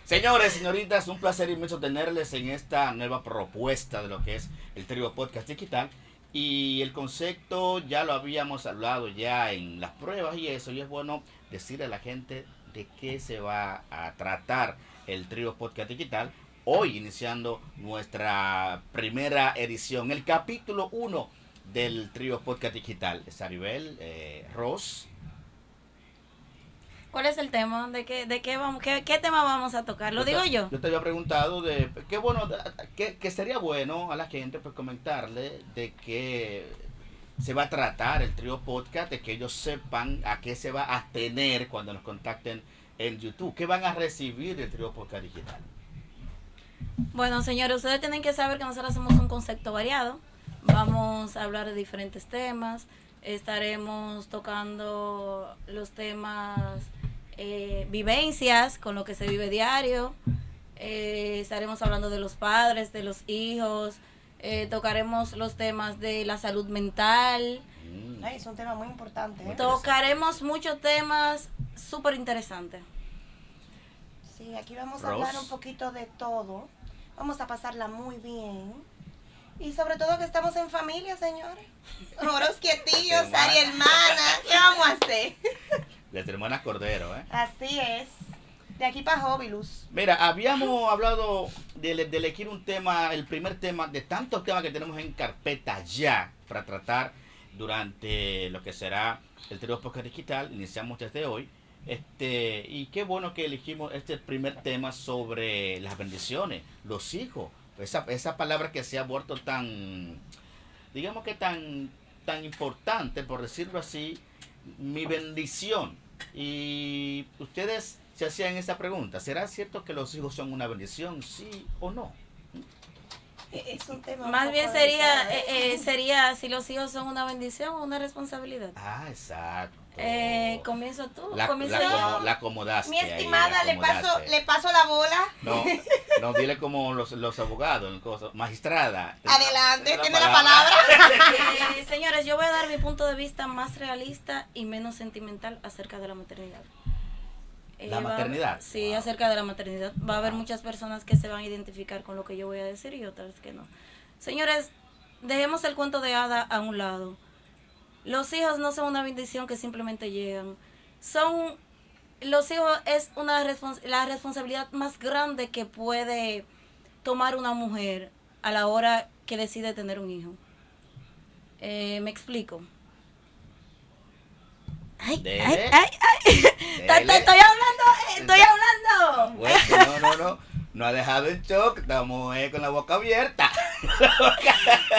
Señores, señoritas, un placer inmenso tenerles en esta nueva propuesta de lo que es el Trío Podcast Digital. Y el concepto ya lo habíamos hablado ya en las pruebas y eso, y es bueno decirle a la gente de qué se va a tratar el Trío Podcast Digital. Hoy iniciando nuestra primera edición, el capítulo 1 del Trío Podcast Digital. Saribel, Ross. ¿Cuál es el tema? ¿De qué vamos? ¿Qué tema vamos a tocar? ¿Lo digo yo? Yo te había preguntado de qué bueno, que sería bueno a la gente pues comentarle de qué se va a tratar el Trío Podcast, de que ellos sepan a qué se va a tener cuando nos contacten en YouTube, qué van a recibir del Trío Podcast Digital. Bueno, señores, ustedes tienen que saber que nosotros hacemos un concepto variado. Vamos a hablar de diferentes temas. Estaremos tocando los temas vivencias, con lo que se vive diario. Estaremos hablando de los padres, de los hijos. Tocaremos los temas de la salud mental. Ay, es un tema muy importante. Tocaremos muchos temas súper interesantes. Sí, aquí vamos a hablar un poquito de todo. Vamos a pasarla muy bien. Y sobre todo que estamos en familia, señores. Moros quietillos, Ari hermana. ¿Qué vamos a hacer? Las hermanas Cordero, ¿eh? Así es. De aquí para Jóbilus. Mira, habíamos hablado de elegir un tema, el primer tema, de tantos temas que tenemos en carpeta ya para tratar durante lo que será el Trío Podcast Digital. Iniciamos desde hoy. Y qué bueno que elegimos este primer tema sobre las bendiciones, los hijos. Esa palabra que se ha vuelto tan, digamos que tan importante, por decirlo así, mi bendición. Y ustedes se hacían esa pregunta, ¿será cierto que los hijos son una bendición, sí o no? Es un tema más bien sería si los hijos son una bendición o una responsabilidad. Ah, exacto. Comienzo tú. La acomodaste. Mi estimada, ahí, le paso la bola. No, dile como los abogados, magistrada. Adelante, tiene la palabra. Señores, yo voy a dar mi punto de vista más realista y menos sentimental acerca de la maternidad. ¿La maternidad? Sí, wow. Acerca de la maternidad. Va a haber muchas personas que se van a identificar con lo que yo voy a decir y otras que no. Señores, dejemos el cuento de hada a un lado. Los hijos no son una bendición que simplemente llegan. Los hijos es la responsabilidad más grande que puede tomar una mujer a la hora que decide tener un hijo. ¿Me explico? Ay. Estoy hablando. Bueno, no ha dejado en shock, estamos con la boca abierta.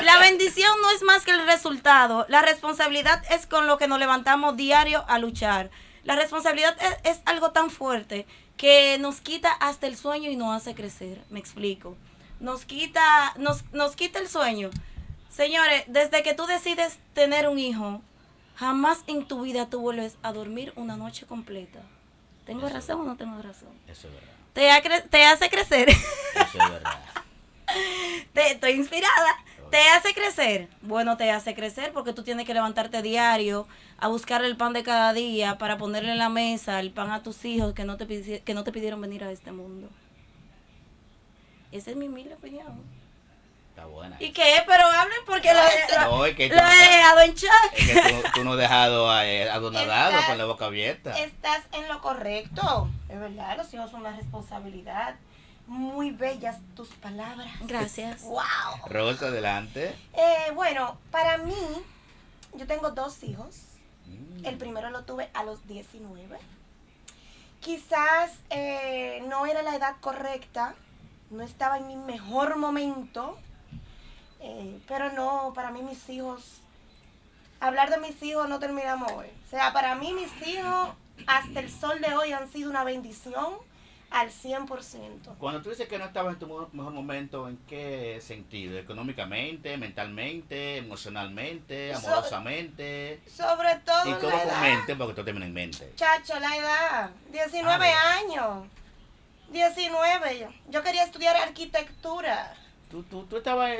La bendición no es más que el resultado. La responsabilidad es con lo que nos levantamos diario a luchar. La responsabilidad es algo tan fuerte que nos quita hasta el sueño y nos hace crecer. Me explico. Nos quita el sueño. Señores, desde que tú decides tener un hijo, jamás en tu vida tú vuelves a dormir una noche completa. ¿Tengo razón o no tengo razón? Eso es verdad. Te hace crecer. Eso es verdad. Estoy inspirada. ¿Te hace crecer? Bueno, te hace crecer porque tú tienes que levantarte diario a buscar el pan de cada día para ponerle en la mesa el pan a tus hijos que no te pidieron venir a este mundo. Esa es mi humilde opinión. Está buena. ¿Y qué? Pero hablen porque lo he dejado en shock. Es que tú no has dejado adonadado con la boca abierta. Estás en lo correcto. Es verdad, los hijos son una responsabilidad. Muy bellas tus palabras. Gracias. ¡Wow! Rosa, adelante. Bueno, para mí, yo tengo 2 hijos. El primero lo tuve a los 19. Quizás no era la edad correcta. No estaba en mi mejor momento. Pero no, para mí mis hijos, hablar de mis hijos no terminamos hoy. O sea, para mí mis hijos hasta el sol de hoy han sido una bendición al 100%. Cuando tú dices que no estabas en tu mejor momento, ¿en qué sentido? ¿Económicamente, mentalmente, emocionalmente, amorosamente? Sobre todo y todo la con edad. mente, porque tú terminas en mente. Chacho, la edad, 19 años. 19, yo quería estudiar arquitectura. ¿Tú estabas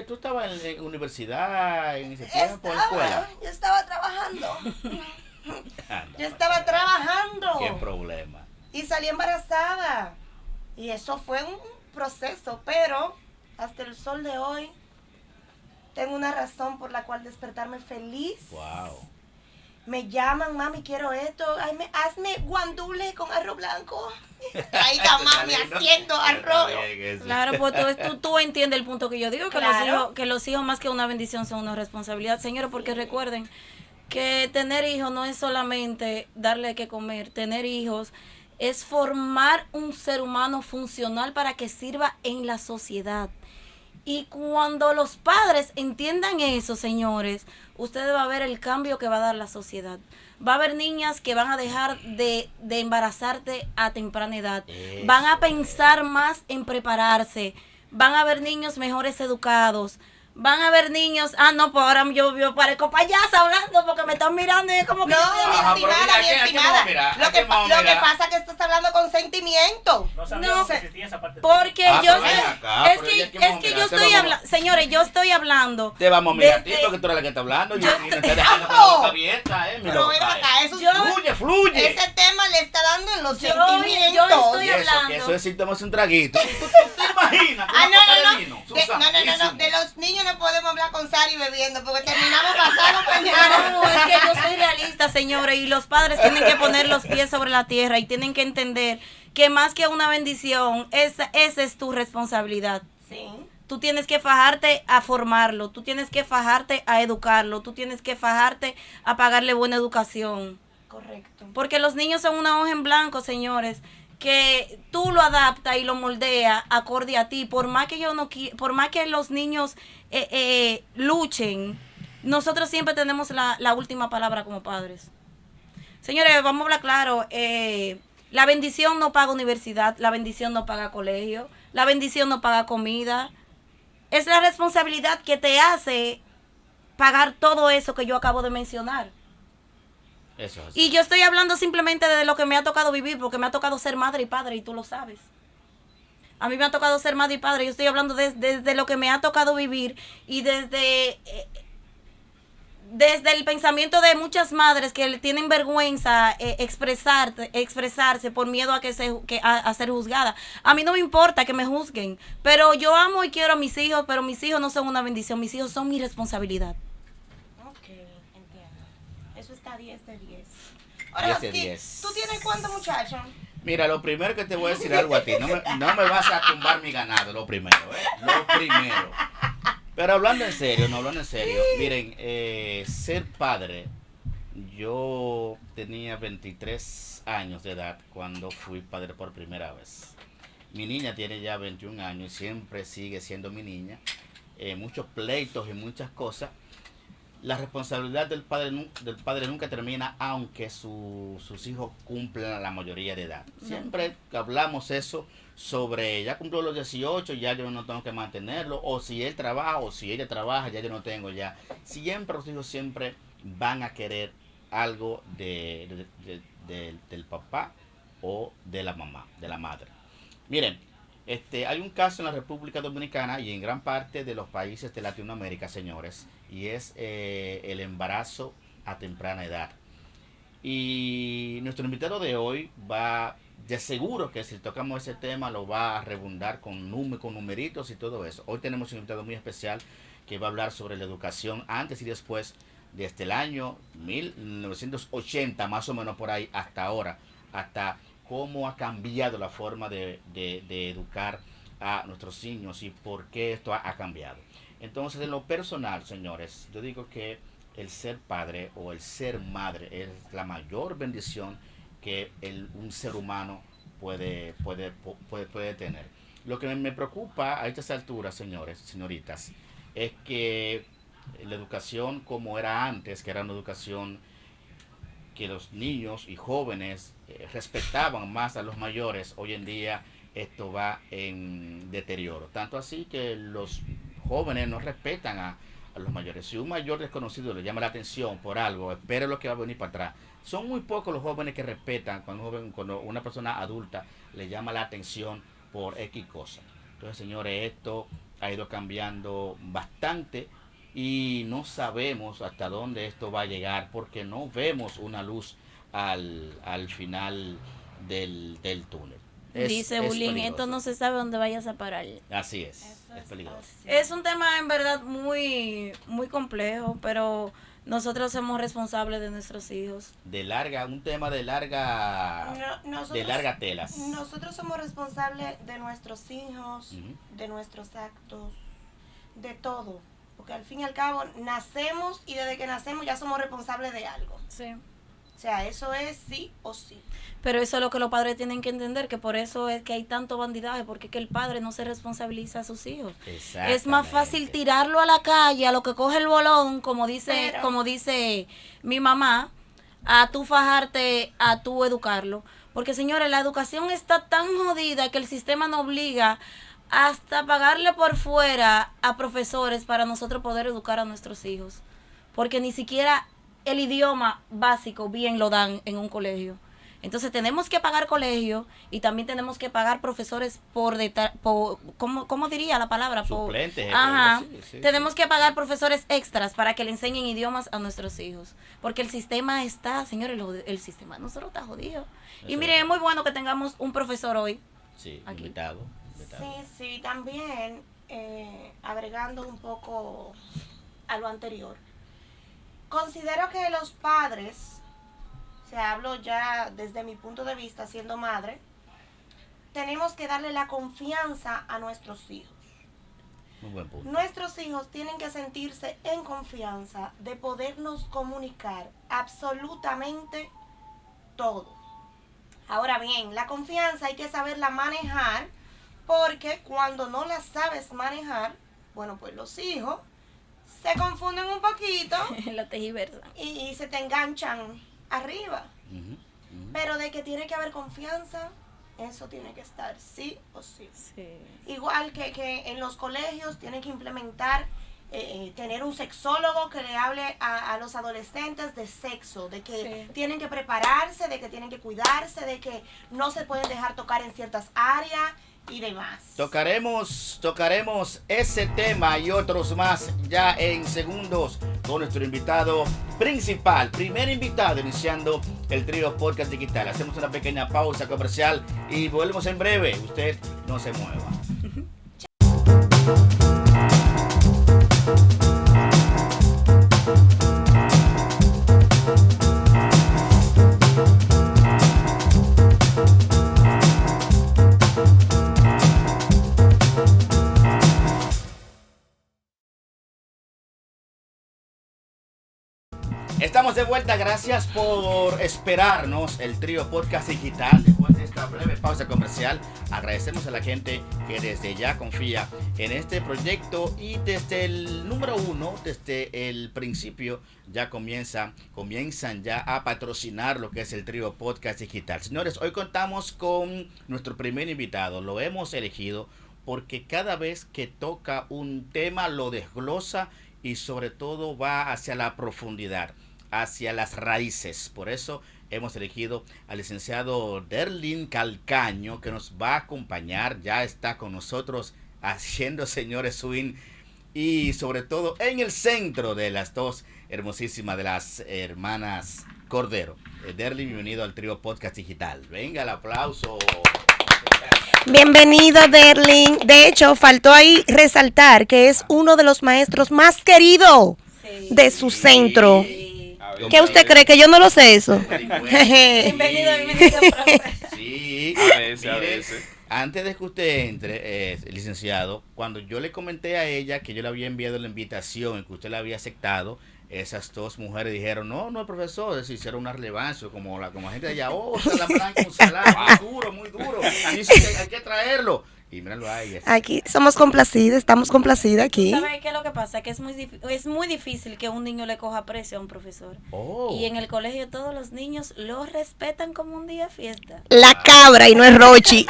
en universidad, en ese tiempo, en escuela? Yo estaba trabajando. Anda, Yo estaba trabajando. ¿Qué problema? Y salí embarazada. Y eso fue un proceso, pero hasta el sol de hoy tengo una razón por la cual despertarme feliz. Wow. Me llaman, mami, quiero esto. Ay, hazme guandule con arroz blanco. Ahí está mami haciendo arroz. Claro, pues tú entiendes el punto que yo digo, que, Claro. los hijos más que una bendición son una responsabilidad. Señores, porque recuerden que tener hijos no es solamente darle que comer. Tener hijos es formar un ser humano funcional para que sirva en la sociedad. Y cuando los padres entiendan eso, señores, ustedes va a ver el cambio que va a dar la sociedad. Va a haber niñas que van a dejar de embarazarte a temprana edad. Eso. Van a pensar más en prepararse. Van a haber niños mejores educados. Van a haber niños, no, pues ahora yo parezco payasa hablando porque me están mirando y es como que... No, Ajá, mi pero estimada, mira, mi estimada. Lo que pasa es que estás hablando con sentimiento. No sabíamos No, que existía esa parte. Porque Ah, yo pero ven acá, es pero que, ya que es vamos, que mira, yo te estoy vamos- hablando, señores, yo estoy hablando. Te vamos a mirar a ti desde- porque tú eres la que está hablando y Yo no está dejando con ¡Vamos! la boca abierta, mi Pero ven loca, acá, eso Yo- Fluye. ese tema le está dando en los Yo sentimientos. estoy Y eso, hablando. que eso es si tomas un traguito. ¿Tú te imaginas? Ah, Una copa de no, vino, no. Susan, No. buenísimo. De los niños no podemos hablar con Sari bebiendo porque terminamos pasado mañana. No, es que yo soy realista, señores, y los padres tienen que poner los pies sobre la tierra y tienen que entender que más que una bendición, esa es tu responsabilidad. Sí. Tú tienes que fajarte a formarlo, tú tienes que fajarte a educarlo, tú tienes que fajarte a pagarle buena educación. Correcto. Porque los niños son una hoja en blanco, señores, que tú lo adaptas y lo moldeas acorde a ti. Por más que por más que los niños luchen, nosotros siempre tenemos la última palabra como padres. Señores, vamos a hablar claro. La bendición no paga universidad, la bendición no paga colegio, la bendición no paga comida. Es la responsabilidad que te hace pagar todo eso que yo acabo de mencionar. Eso es así. Y yo estoy hablando simplemente de lo que me ha tocado vivir, porque me ha tocado ser madre y padre, y tú lo sabes. A mí me ha tocado ser madre y padre, yo estoy hablando desde lo que me ha tocado vivir y desde el pensamiento de muchas madres que le tienen vergüenza expresarse por miedo a a ser juzgada. A mí no me importa que me juzguen, pero yo amo y quiero a mis hijos, pero mis hijos no son una bendición, mis hijos son mi responsabilidad. Ok, entiendo. Eso está 10 de 10. Ahora, 10 de sí, 10. ¿tú tienes cuántos muchachos? Mira, lo primero que te voy a decir algo a ti. No me vas a tumbar mi ganado, lo primero, Lo primero. Pero hablando en serio, miren, ser padre, yo tenía 23 años de edad cuando fui padre por primera vez. Mi niña tiene ya 21 años y siempre sigue siendo mi niña. Muchos pleitos y muchas cosas. La responsabilidad del padre nunca termina, aunque sus hijos cumplan la mayoría de edad. Siempre hablamos eso sobre, ya cumplió los 18, ya yo no tengo que mantenerlo, o si él trabaja, o si ella trabaja, ya yo no tengo ya. Siempre los hijos siempre van a querer algo del papá o de la mamá, de la madre. Miren, hay un caso en la República Dominicana y en gran parte de los países de Latinoamérica, señores, y es el embarazo a temprana edad. Y nuestro invitado de hoy va, de seguro que si tocamos ese tema lo va a redundar con numeritos y todo eso. Hoy tenemos un invitado muy especial que va a hablar sobre la educación antes y después, desde el año 1980 más o menos por ahí hasta ahora, hasta cómo ha cambiado la forma de educar a nuestros niños y por qué esto ha cambiado. Entonces, en lo personal, señores, yo digo que el ser padre o el ser madre es la mayor bendición que un ser humano puede tener. Lo que me preocupa a estas alturas, señoritas, es que la educación como era antes, que era una educación que los niños y jóvenes respetaban más a los mayores, hoy en día esto va en deterioro. Tanto así que los jóvenes no respetan a los mayores. Si un mayor desconocido le llama la atención por algo, espere lo que va a venir para atrás. Son muy pocos los jóvenes que respetan cuando una persona adulta le llama la atención por X cosa. Entonces, señores, esto ha ido cambiando bastante y no sabemos hasta dónde esto va a llegar porque no vemos una luz al final del túnel. Dice bullying, peligroso. esto no se sabe dónde vayas a parar. Así es Eso peligroso. Es un tema en verdad muy, muy complejo, pero nosotros somos responsables de nuestros hijos. Un tema de larga telas. Nosotros somos responsables de nuestros hijos, Ujú. de nuestros actos, de todo. Porque al fin y al cabo nacemos y desde que nacemos ya somos responsables de algo. Sí. O sea, eso es sí o sí. Pero eso es lo que los padres tienen que entender, que por eso es que hay tanto bandidaje, porque es que el padre no se responsabiliza a sus hijos. Es más fácil tirarlo a la calle, a lo que coge el bolón, como dice mi mamá, a tú fajarte, a tú educarlo. Porque señores, la educación está tan jodida que el sistema nos obliga hasta pagarle por fuera a profesores para nosotros poder educar a nuestros hijos. Porque ni siquiera el idioma básico bien lo dan en un colegio. Entonces tenemos que pagar colegio y también tenemos que pagar profesores ¿cómo diría la palabra? Suplentes. Ajá. Sí, Tenemos que pagar profesores extras para que le enseñen idiomas a nuestros hijos. Porque el sistema está, señores, el sistema nosotros está jodido. Eso Y miren, es muy bueno que tengamos un profesor hoy. Sí, Aquí. invitado. Sí, también agregando un poco a lo anterior. Considero que los padres, o sea, hablo ya desde mi punto de vista siendo madre, tenemos que darle la confianza a nuestros hijos. Muy buen punto. Nuestros hijos tienen que sentirse en confianza de podernos comunicar absolutamente todo. Ahora bien, la confianza hay que saberla manejar, porque cuando no la sabes manejar, bueno, pues los hijos se confunden un poquito La tejiversa. y se te enganchan arriba. Ujú, ujú. Pero de que tiene que haber confianza, eso tiene que estar sí o sí. Sí. Igual que en los colegios tienen que implementar, tener un sexólogo que le hable a los adolescentes de sexo, de que Sí. tienen que prepararse, de que tienen que cuidarse, de que no se pueden dejar tocar en ciertas áreas y demás. Tocaremos ese tema y otros más ya en segundos con nuestro invitado principal, primer invitado iniciando el Trío Podcast Digital. Hacemos una pequeña pausa comercial y volvemos en breve. Usted no se mueva. Estamos de vuelta, gracias por esperarnos el Trío Podcast Digital. Después de esta breve pausa comercial, agradecemos a la gente que desde ya confía en este proyecto y desde el número uno, desde el principio, ya comienzan ya a patrocinar lo que es el Trío Podcast Digital. Señores, hoy contamos con nuestro primer invitado. Lo hemos elegido porque cada vez que toca un tema lo desglosa y sobre todo va hacia la profundidad, hacia las raíces. Por eso hemos elegido al licenciado Derlin Calcaño, que nos va a acompañar, ya está con nosotros haciendo, señores, swing y sobre todo en el centro de las dos hermosísimas de las hermanas Cordero. Derlin, bienvenido al Trío Podcast Digital. Venga, el aplauso. Bienvenido, Derlin. De hecho, faltó ahí resaltar que es uno de los maestros más queridos de su centro. ¿Qué usted cree? ¿Que yo no lo sé eso? Bienvenido, profe. Sí, A veces. Antes de que usted entre, licenciado, cuando yo le comenté a ella que yo le había enviado la invitación y que usted la había aceptado, esas dos mujeres dijeron, no, profesor, se hicieron una relevancia, como la gente de allá, se la plan con salada, muy duro, sí, hay que traerlo. Y míralo ahí. Aquí somos complacidas, estamos complacidas aquí. ¿Sabes qué es lo que pasa? Que es muy difícil que un niño le coja precio a un profesor. Oh. Y en el colegio todos los niños lo respetan como un día de fiesta. La cabra y no es Rochi.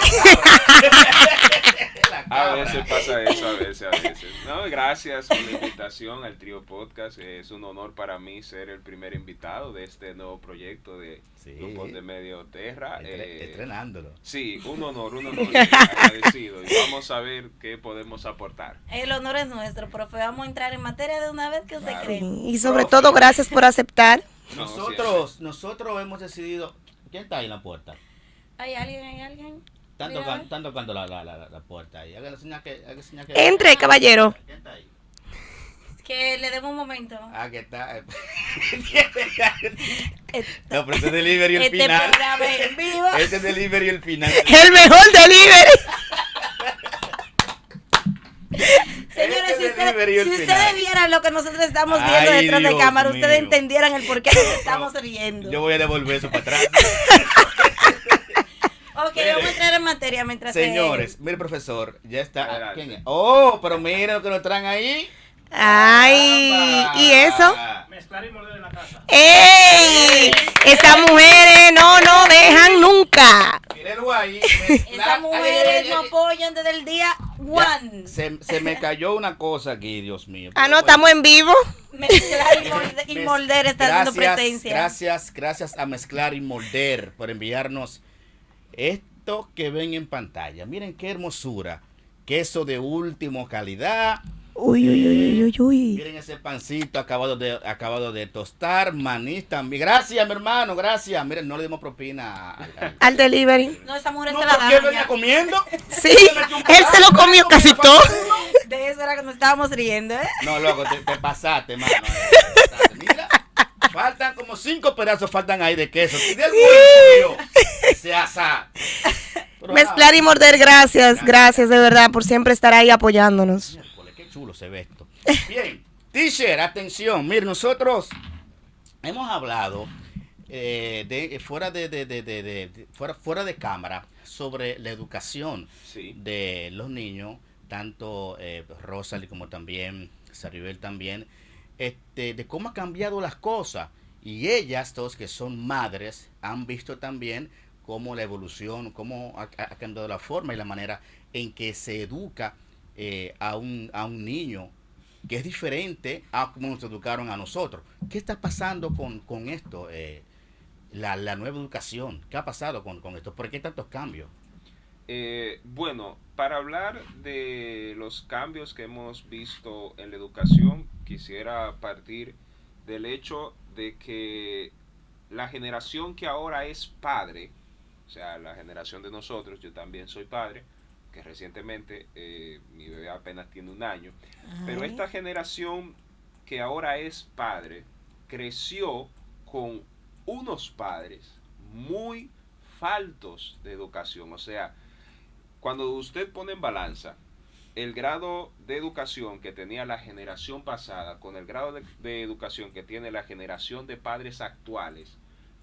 A veces pasa eso, a veces. No, gracias por la invitación al Trío Podcast. Es un honor para mí ser el primer invitado de este nuevo proyecto de Grupos de Medio Terra. Estrenándolo. Sí, un honor, agradecido. Y vamos a ver qué podemos aportar. El honor es nuestro, profe. Vamos a entrar en materia de una vez que usted cree. Y sobre todo, gracias por aceptar. Nosotros hemos decidido... ¿Quién está ahí en la puerta? ¿Hay alguien? Están tocando la puerta ahí. Haga señal que... Entre, caballero. ¿Quién está ahí? Que le demos un momento. Ah, que está... No, pero este es delivery el Este final. programa es en vivo. Este es delivery el final. El mejor delivery. Señores, Este si delivery el ustedes final. vieran lo que nosotros estamos viendo Ay, detrás de Dios cámara, ustedes mío. entendieran el por qué nos estamos riendo. Yo voy a devolver eso para atrás. Ok, Mire. vamos a entrar en materia mientras Señores, mire, profesor, ya está. Adelante. ¿Quién es? Oh, pero miren lo que nos traen ahí. Ay, Caramba. ¿y eso? Mezclar y morder en la casa. ¡Ey! Esas mujeres no nos dejan nunca. Mírenlo ahí. Esas mujeres Ay, nos apoyan desde el día one. Se me cayó una cosa aquí, Dios mío. Ah, no, estamos en vivo. Mezclar y molder está dando presencia. Gracias a Mezclar y Molder por enviarnos esto que ven en pantalla. Miren qué hermosura. Queso de última calidad. Uy, uy, uy, uy, uy. Miren ese pancito acabado de tostar. Maní también. Gracias, mi hermano, gracias. Miren, no le dimos propina Al delivery. No, esa mujer No, se la ¿por qué da. venía comiendo? Sí, él se lo comió casi todo. De eso era que nos estábamos riendo, ¿eh? No, loco, te pasaste, mano. Mira, faltan como 5 pedazos, faltan ahí de queso. Y del bolsillo se asa. Pero Mezclar y morder, gracias de verdad por siempre estar ahí apoyándonos. miércoles, qué chulo se ve esto. Bien, teacher, atención. Miren, nosotros hemos hablado fuera de cámara sobre la educación Sí. de los niños, tanto Rosalie como también Saribel también, de cómo ha cambiado las cosas. Y ellas, todos que son madres, han visto también cómo la evolución, cómo ha cambiado la forma y la manera en que se educa a un niño, que es diferente a cómo nos educaron a nosotros. ¿Qué está pasando con esto? La nueva educación. ¿Qué ha pasado con esto? ¿Por qué tantos cambios? Bueno, para hablar de los cambios que hemos visto en la educación, quisiera partir del hecho de que la generación que ahora es padre, o sea, la generación de nosotros, yo también soy padre, que recientemente mi bebé apenas tiene 1 año, pero esta generación que ahora es padre creció con unos padres muy faltos de educación. O sea, cuando usted pone en balanza el grado de educación que tenía la generación pasada con el grado de educación que tiene la generación de padres actuales,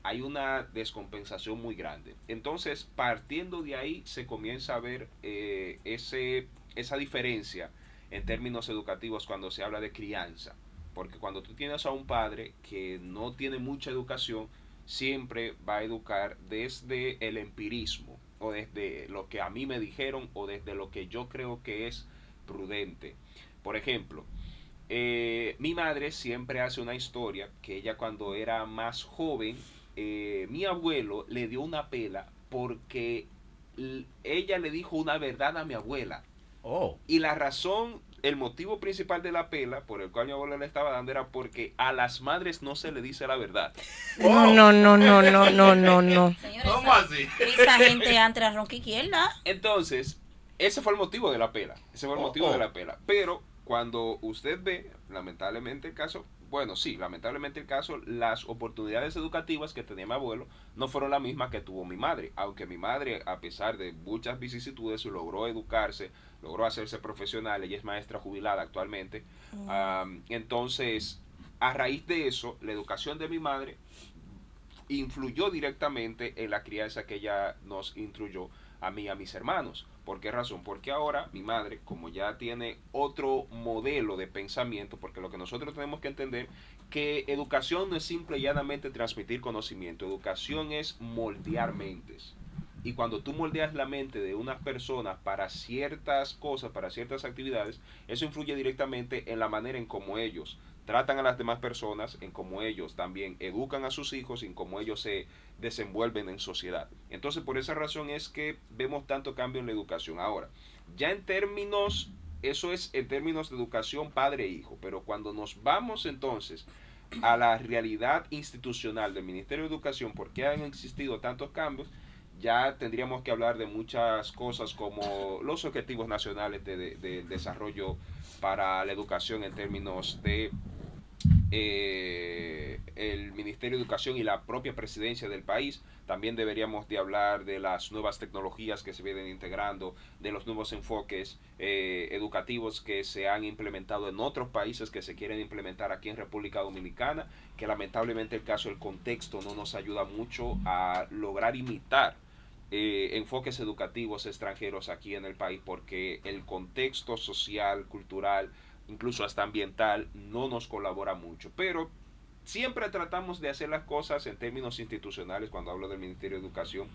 hay una descompensación muy grande. Entonces, partiendo de ahí, se comienza a ver esa diferencia en términos educativos cuando se habla de crianza. Porque cuando tú tienes a un padre que no tiene mucha educación, siempre va a educar desde el empirismo, o desde lo que a mí me dijeron, o desde lo que yo creo que es prudente. Por ejemplo, mi madre siempre hace una historia que ella, cuando era más joven, mi abuelo le dio una pela porque ella le dijo una verdad a mi abuela. Oh, Y la razón, el motivo principal de la pela por el cual mi abuela le estaba dando era porque a las madres no se le dice la verdad. No, no, no, no, no, no, no, no. Señores, ¿cómo así? esa gente entra a ronca izquierda. Entonces, ese fue el motivo de la pela. Ese fue el motivo Oh. de la pela. Pero cuando usted ve, lamentablemente el caso, bueno, sí, lamentablemente el caso, las oportunidades educativas que tenía mi abuelo no fueron las mismas que tuvo mi madre. Aunque mi madre, a pesar de muchas vicisitudes, logró educarse, logró hacerse profesional, ella es maestra jubilada actualmente. Entonces, a raíz de eso, la educación de mi madre influyó directamente en la crianza que ella nos instruyó a mí y a mis hermanos. ¿Por qué razón? Porque ahora mi madre, como ya tiene otro modelo de pensamiento, porque lo que nosotros tenemos que entender, que educación no es simple y llanamente transmitir conocimiento, educación es moldear mentes. Y cuando tú moldeas la mente de unas personas para ciertas cosas, para ciertas actividades, eso influye directamente en la manera en cómo ellos tratan a las demás personas, en cómo ellos también educan a sus hijos y en cómo ellos se desenvuelven en sociedad. Entonces, por esa razón es que vemos tanto cambio en la educación. Ahora, ya en términos, eso es en términos de educación padre-hijo, pero cuando nos vamos entonces a la realidad institucional del Ministerio de Educación, ¿por qué han existido tantos cambios? ya tendríamos que hablar de muchas cosas como los objetivos nacionales de desarrollo para la educación en términos de el Ministerio de Educación y la propia presidencia del país. También deberíamos de hablar de las nuevas tecnologías que se vienen integrando, de los nuevos enfoques educativos que se han implementado en otros países, que se quieren implementar aquí en República Dominicana, que lamentablemente el caso del contexto no nos ayuda mucho a lograr imitar enfoques educativos extranjeros aquí en el país, porque el contexto social, cultural, incluso hasta ambiental, no nos colabora mucho. Pero siempre tratamos de hacer las cosas en términos institucionales. Cuando hablo del Ministerio de Educación,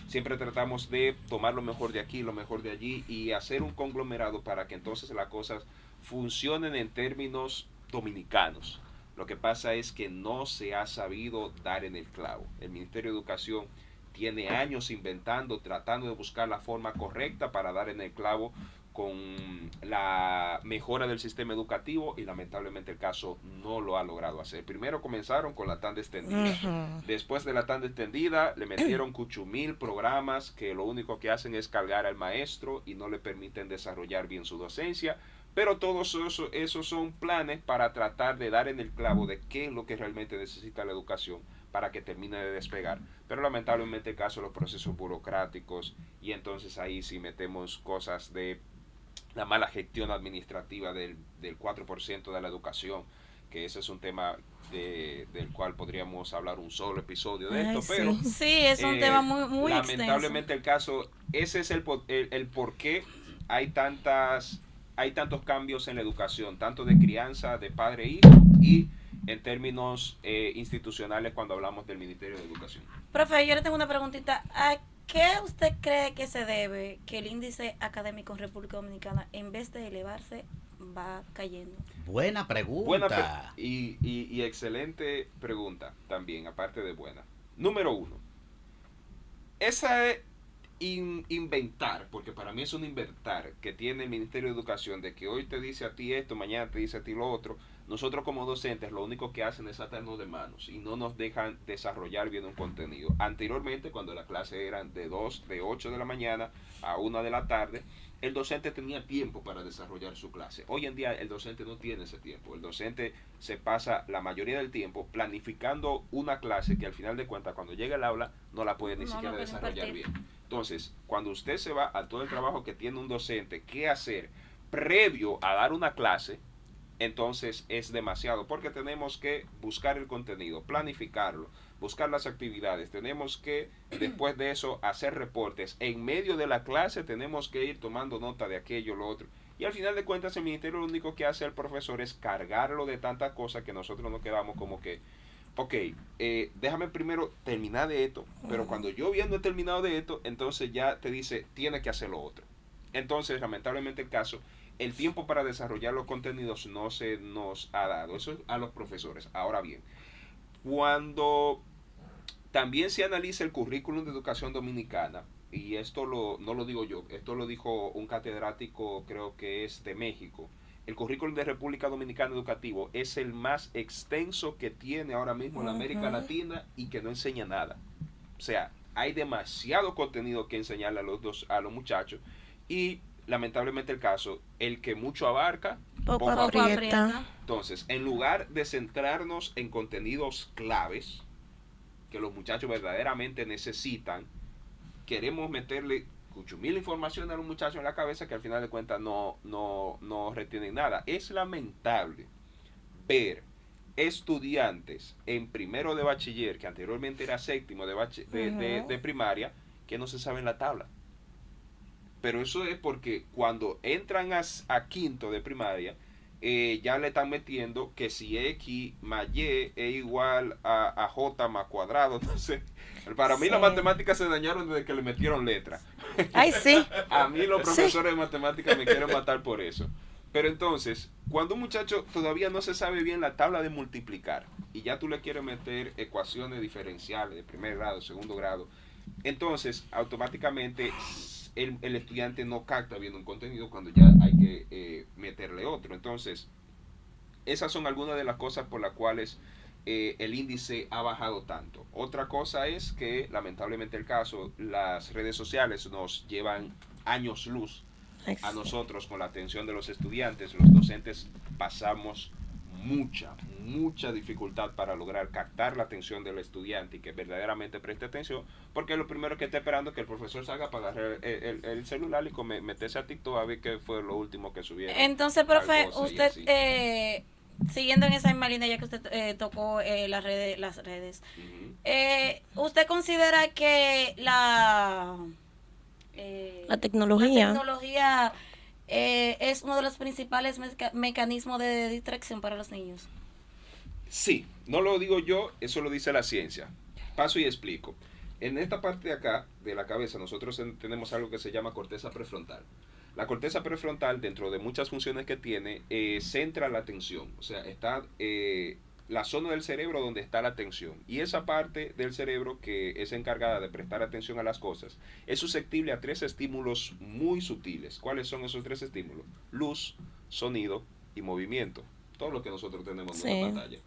siempre tratamos de tomar lo mejor de aquí, lo mejor de allí y hacer un conglomerado para que entonces las cosas funcionen en términos dominicanos. Lo que pasa es que no se ha sabido dar en el clavo. El Ministerio de Educación tiene años inventando, tratando de buscar la forma correcta para dar en el clavo con la mejora del sistema educativo, y lamentablemente el caso no lo ha logrado hacer. Primero comenzaron con la tanda extendida. Después de la tanda extendida le metieron cuchumil programas que lo único que hacen es cargar al maestro y no le permiten desarrollar bien su docencia. Pero todos esos son planes para tratar de dar en el clavo de qué es lo que realmente necesita la educación para que termine de despegar. Pero lamentablemente el caso de los procesos burocráticos, y entonces ahí sí metemos cosas de la mala gestión administrativa del 4% de la educación, que ese es un tema del cual podríamos hablar un solo episodio de esto. Pero sí, es un tema muy lamentablemente extenso. El caso, ese es el por qué hay tantos cambios en la educación, tanto de crianza de padre e hijo, y en términos institucionales cuando hablamos del Ministerio de Educación. Profe, yo le tengo una preguntita. ¿A qué usted cree que se debe que el índice académico en República Dominicana, en vez de elevarse, va cayendo? Buena pregunta. Y excelente pregunta también, aparte de buena. Número 1. Esa es inventar, porque para mí es un inventar que tiene el Ministerio de Educación, de que hoy te dice a ti esto, mañana te dice a ti lo otro. Nosotros como docentes lo único que hacen es atarnos de manos y no nos dejan desarrollar bien un contenido. Anteriormente, cuando las clases eran de 8 de la mañana a 1 de la tarde, el docente tenía tiempo para desarrollar su clase. Hoy en día el docente no tiene ese tiempo. El docente se pasa la mayoría del tiempo planificando una clase que al final de cuentas, cuando llega al aula, no la puede ni siquiera desarrollar bien. Entonces, cuando usted se va a todo el trabajo que tiene un docente que hacer previo a dar una clase, entonces es demasiado, porque tenemos que buscar el contenido, planificarlo, buscar las actividades, tenemos que después de eso hacer reportes, en medio de la clase tenemos que ir tomando nota de aquello, lo otro, y al final de cuentas el ministerio lo único que hace el profesor es cargarlo de tantas cosas que nosotros nos quedamos como que, ok, déjame primero terminar de esto, pero cuando yo bien no he terminado de esto, entonces ya te dice, tiene que hacer lo otro. Entonces, lamentablemente el caso, el tiempo para desarrollar los contenidos no se nos ha dado. Eso es a los profesores. Ahora bien, cuando también se analiza el currículum de educación dominicana, y esto no lo digo yo, esto lo dijo un catedrático, creo que es de México, el currículum de República Dominicana educativo es el más extenso que tiene ahora mismo en América Latina y que no enseña nada. O sea, hay demasiado contenido que enseñarle a los muchachos, y lamentablemente el caso, el que mucho abarca, poco aprieta. Entonces, en lugar de centrarnos en contenidos claves que los muchachos verdaderamente necesitan, queremos meterle mil información a los muchachos en la cabeza que al final de cuentas no retienen nada. Es lamentable ver estudiantes en primero de bachiller, que anteriormente era séptimo de primaria, que no se saben la tabla. Pero eso es porque cuando entran a quinto de primaria, ya le están metiendo que si X más Y es igual a J más cuadrado, no sé. Para mí las matemáticas se dañaron desde que le metieron letras. Ay, sí. A mí los profesores de matemáticas me quieren matar por eso. Pero entonces, cuando un muchacho todavía no se sabe bien la tabla de multiplicar y ya tú le quieres meter ecuaciones diferenciales de primer grado, segundo grado, entonces automáticamente el estudiante no capta bien un contenido cuando ya hay que meterle otro. Entonces, esas son algunas de las cosas por las cuales el índice ha bajado tanto. Otra cosa es que, lamentablemente el caso, las redes sociales nos llevan años luz a nosotros con la atención de los estudiantes. Los docentes pasamos mucha dificultad para lograr captar la atención del estudiante y que verdaderamente preste atención, porque lo primero que está esperando es que el profesor salga para agarrar el celular y meterse a TikTok a ver qué fue lo último que subieron. Entonces, profe, usted, siguiendo en esa misma línea, ya que usted tocó las redes, ¿usted considera que la tecnología es uno de los principales mecanismos de distracción para los niños? Sí, no lo digo yo, eso lo dice la ciencia. Paso y explico. En esta parte de acá, de la cabeza, nosotros tenemos algo que se llama corteza prefrontal. La corteza prefrontal, dentro de muchas funciones que tiene, centra la atención. O sea, está la zona del cerebro donde está la atención. Y esa parte del cerebro que es encargada de prestar atención a las cosas es susceptible a 3 estímulos muy sutiles. ¿Cuáles son esos 3 estímulos? Luz, sonido y movimiento. Todo lo que nosotros tenemos en la pantalla.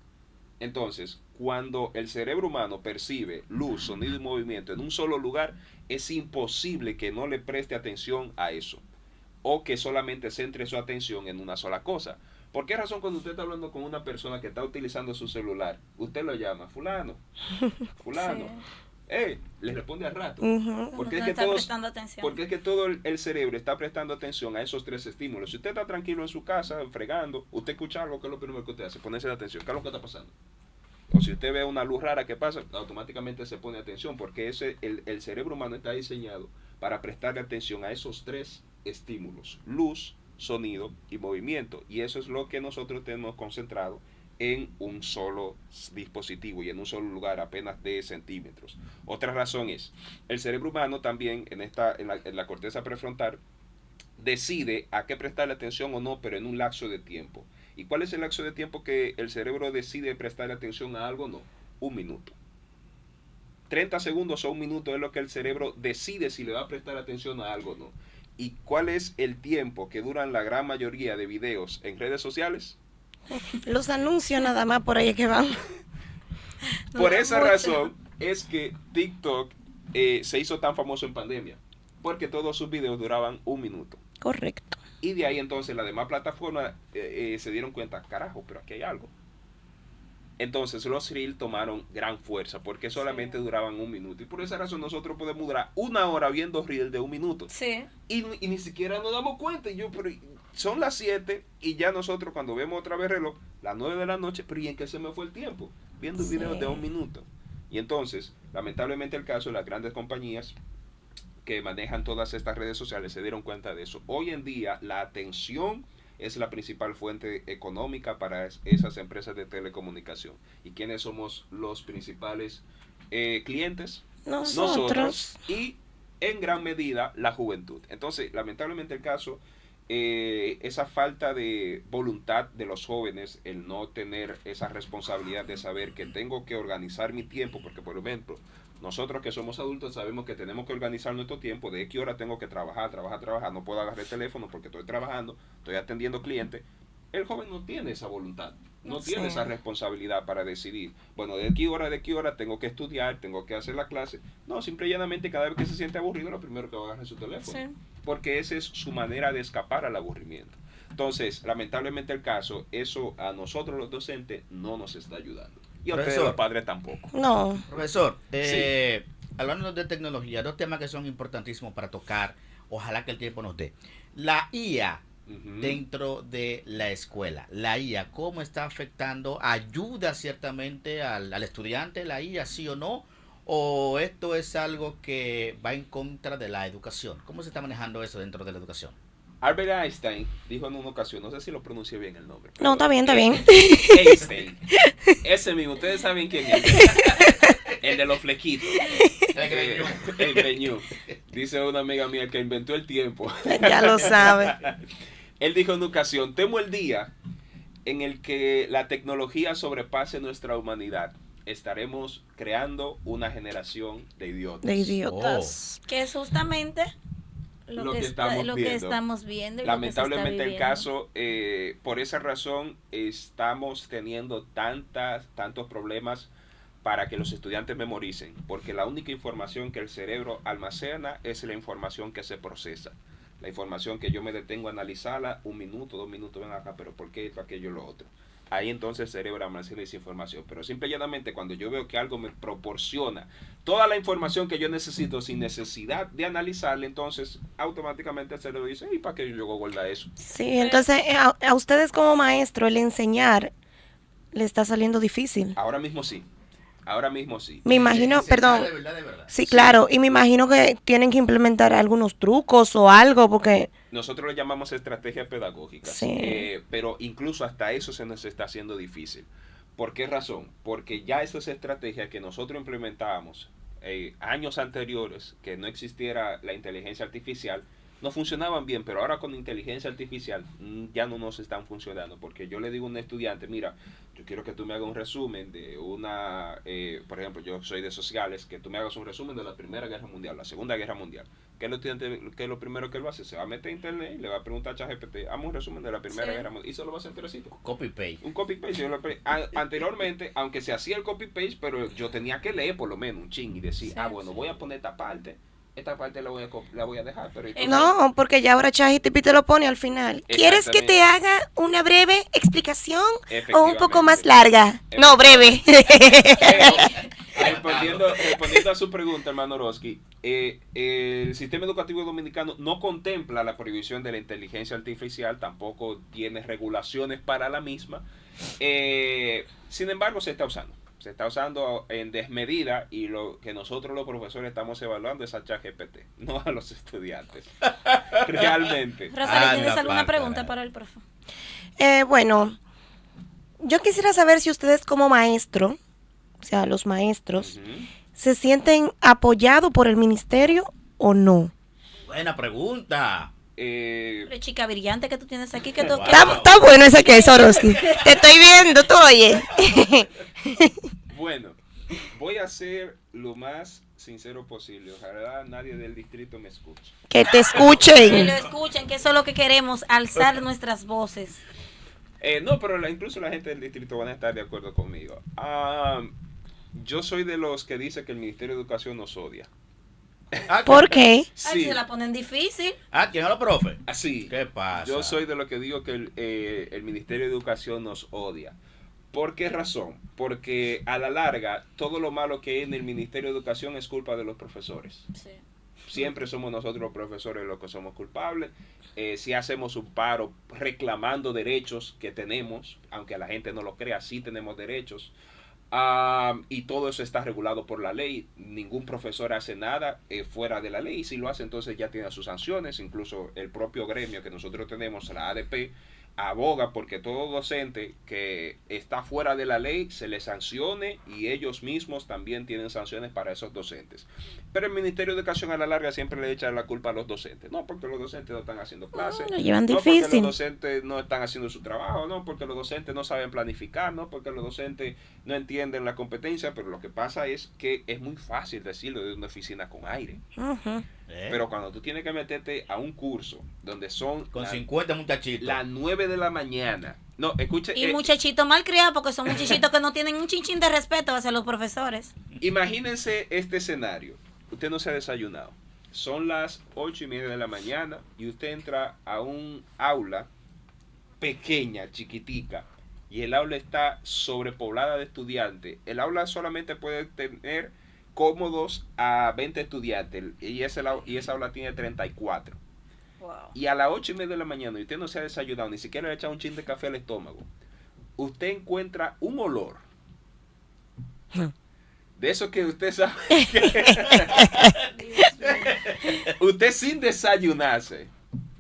Entonces, cuando el cerebro humano percibe luz, sonido y movimiento en un solo lugar, es imposible que no le preste atención a eso. O que solamente centre su atención en una sola cosa. ¿Por qué razón cuando usted está hablando con una persona que está utilizando su celular, usted lo llama, fulano, le responde al rato? Porque es que todo el cerebro está prestando atención a esos 3 estímulos. Si usted está tranquilo en su casa, fregando, usted escucha algo, ¿qué es lo primero que usted hace? Ponerse la atención, ¿qué es lo que está pasando? O si usted ve una luz rara que pasa, automáticamente se pone atención, porque el cerebro humano está diseñado para prestarle atención a esos 3 estímulos: luz, sonido y movimiento. Y eso es lo que nosotros tenemos concentrado en un solo dispositivo y en un solo lugar, apenas de centímetros. Otra razón es, el cerebro humano también en la corteza prefrontal decide a qué prestarle atención o no, pero en un lapso de tiempo. ¿Y cuál es el lapso de tiempo que el cerebro decide prestarle atención a algo? No, 1 minuto. 30 segundos o 1 minuto es lo que el cerebro decide si le va a prestar atención a algo o no. ¿Y cuál es el tiempo que duran la gran mayoría de videos en redes sociales? Los anuncios nada más por ahí que van. Por esa razón es que TikTok se hizo tan famoso en pandemia, porque todos sus videos duraban 1 minuto. Correcto. Y de ahí entonces las demás plataformas se dieron cuenta, carajo, pero aquí hay algo. Entonces los Reels tomaron gran fuerza porque solamente duraban 1 minuto. Y por esa razón nosotros podemos durar 1 hora viendo Reels de 1 minuto. Sí. Y ni siquiera nos damos cuenta. Pero son las 7 y ya nosotros cuando vemos otra vez el reloj, las 9 de la noche, pero ¿y en qué se me fue el tiempo? Viendo videos de 1 minuto. Y entonces, lamentablemente el caso de las grandes compañías que manejan todas estas redes sociales se dieron cuenta de eso. Hoy en día la atención es la principal fuente económica para esas empresas de telecomunicación. ¿Y quiénes somos los principales clientes? Nosotros. Y en gran medida la juventud. Entonces, lamentablemente el caso, esa falta de voluntad de los jóvenes, el no tener esa responsabilidad de saber que tengo que organizar mi tiempo, porque por ejemplo, nosotros que somos adultos sabemos que tenemos que organizar nuestro tiempo, de qué hora tengo que trabajar, no puedo agarrar el teléfono porque estoy trabajando, estoy atendiendo clientes. El joven no tiene esa voluntad, no tiene esa responsabilidad para decidir, bueno, de qué hora tengo que estudiar, tengo que hacer la clase. No, simple y llanamente cada vez que se siente aburrido, lo primero que va a agarrar es su teléfono, porque esa es su manera de escapar al aburrimiento. Entonces, lamentablemente el caso, eso a nosotros los docentes no nos está ayudando. Y a ustedes los padres tampoco. No. Profesor, hablando de tecnología, 2 temas que son importantísimos para tocar, ojalá que el tiempo nos dé. La IA dentro de la escuela. La IA, ¿cómo está afectando? ¿Ayuda ciertamente al estudiante la IA, sí o no? ¿O esto es algo que va en contra de la educación? ¿Cómo se está manejando eso dentro de la educación? Albert Einstein dijo en una ocasión, no sé si lo pronuncié bien el nombre. No, está bien. Einstein. Ese mismo, ustedes saben quién es. El de los flequitos. El greñú. Dice una amiga mía que inventó el tiempo. Ya lo sabe. Él dijo en una ocasión, temo el día en el que la tecnología sobrepase nuestra humanidad. Estaremos creando una generación de idiotas. De idiotas. Que es justamente lo que estamos lo viendo. que estamos viendo y lo que se está Lamentablemente el viviendo. caso, por esa razón estamos teniendo tantos problemas para que los estudiantes memoricen, porque la única información que el cerebro almacena es la información que se procesa. La información que yo me detengo a analizarla, 1 minuto, 2 minutos, ven acá, pero ¿por qué esto, aquello, lo otro? Ahí entonces el cerebro almacena esa información. Pero simple y llanamente cuando yo veo que algo me proporciona toda la información que yo necesito sin necesidad de analizarla, entonces automáticamente el cerebro dice, ¿y para qué yo guarda eso? Sí, entonces a ustedes como maestro el enseñar le está saliendo difícil. Ahora mismo sí. Ahora mismo sí. Me imagino, Enseñar perdón. de verdad, de verdad. Sí, claro, y me imagino que tienen que implementar algunos trucos o algo porque Nosotros le llamamos estrategias pedagógicas, Sí. pero incluso hasta eso se nos está haciendo difícil. ¿Por qué razón? Porque ya esas estrategias que nosotros implementábamos años anteriores, que no existiera la inteligencia artificial, no funcionaban bien, pero ahora con inteligencia artificial ya no nos están funcionando, porque yo le digo a un estudiante, mira, yo quiero que tú me hagas un resumen de una, por ejemplo, yo soy de sociales, que tú me hagas un resumen de la Primera Guerra Mundial, la Segunda Guerra Mundial. ¿Qué es lo, estudiante, qué es lo primero que él va a hacer? Se va a meter a internet y le va a preguntar a ChatGPT, hazme un resumen de la Primera Guerra Mundial, y se lo va a hacer enterocito. Copy-paste. Un copy-paste. Anteriormente, aunque se hacía el copy-paste, pero yo tenía que leer por lo menos un ching y decir, bueno, voy a poner esta parte la voy a dejar. Pero no, porque ya ahora ChatGPT te lo pone al final. ¿Quieres que te haga una breve explicación o un poco más larga? No, breve. Respondiendo a su pregunta, hermano Roski, el sistema educativo dominicano no contempla la prohibición de la inteligencia artificial, tampoco tiene regulaciones para la misma. Sin embargo, se está usando en desmedida, y lo que nosotros los profesores estamos evaluando es a ChatGPT, no a los estudiantes. Realmente. Rosalía, ¿tienes alguna pártala. pregunta para el profe? Bueno, yo quisiera saber si ustedes como maestro, o sea, los maestros, Ujú. se sienten apoyados por el ministerio o no. Buena pregunta. Pero chica brillante que tú tienes aquí, que tú... Wow. Está bueno ese queso, Roski. Te estoy viendo, tú oye. Bueno, voy a ser lo más sincero posible. Ojalá nadie del distrito me escuche. Que te Que escuchen. lo escuchen, que eso es lo que queremos, alzar nuestras voces. No, pero incluso la gente del distrito van a estar de acuerdo conmigo. Yo soy de los que dice que el Ministerio de Educación nos odia. ¿Por qué? Ay, Sí, se la ponen difícil. ¿Quién es los profe? así. ¿Qué pasa? Yo soy de los que digo que el Ministerio de Educación nos odia. ¿Por qué razón? Porque a la larga, todo lo malo que hay en el Ministerio de Educación es culpa de los profesores. Sí. Siempre somos nosotros los profesores los que somos culpables. Si hacemos un paro reclamando derechos que tenemos, aunque a la gente no lo crea, sí tenemos derechos. Y todo eso está regulado por la ley. Ningún profesor hace nada fuera de la ley. Y si lo hace, entonces ya tiene sus sanciones. Incluso el propio gremio que nosotros tenemos, la ADP, aboga porque todo docente que está fuera de la ley se le sancione, y ellos mismos también tienen sanciones para esos docentes. Pero el Ministerio de Educación a la larga siempre le echa la culpa a los docentes. No, porque los docentes no están haciendo clases. Lo llevan No, porque difícil. los docentes no están haciendo su trabajo. No, porque los docentes no saben planificar. No, porque los docentes no entienden la competencia. Pero lo que pasa es que es muy fácil decirlo de una oficina con aire. Ujú. Pero cuando tú tienes que meterte a un curso donde son Con 50 muchachitos. las 9 de la mañana. No, escuche. Y muchachitos mal criados, porque son muchachitos que no tienen un chinchín de respeto hacia los profesores. Imagínense este escenario. Usted no se ha desayunado. Son las 8:30 de la mañana y usted entra a un aula pequeña, chiquitica, y el aula está sobrepoblada de estudiantes. El aula solamente puede tener cómodos a 20 estudiantes, y esa aula tiene 34. Wow. Y a las 8:30 de la mañana y usted no se ha desayunado, ni siquiera le ha echado un chin de café al estómago, usted encuentra un olor de eso que usted sabe usted sin desayunarse,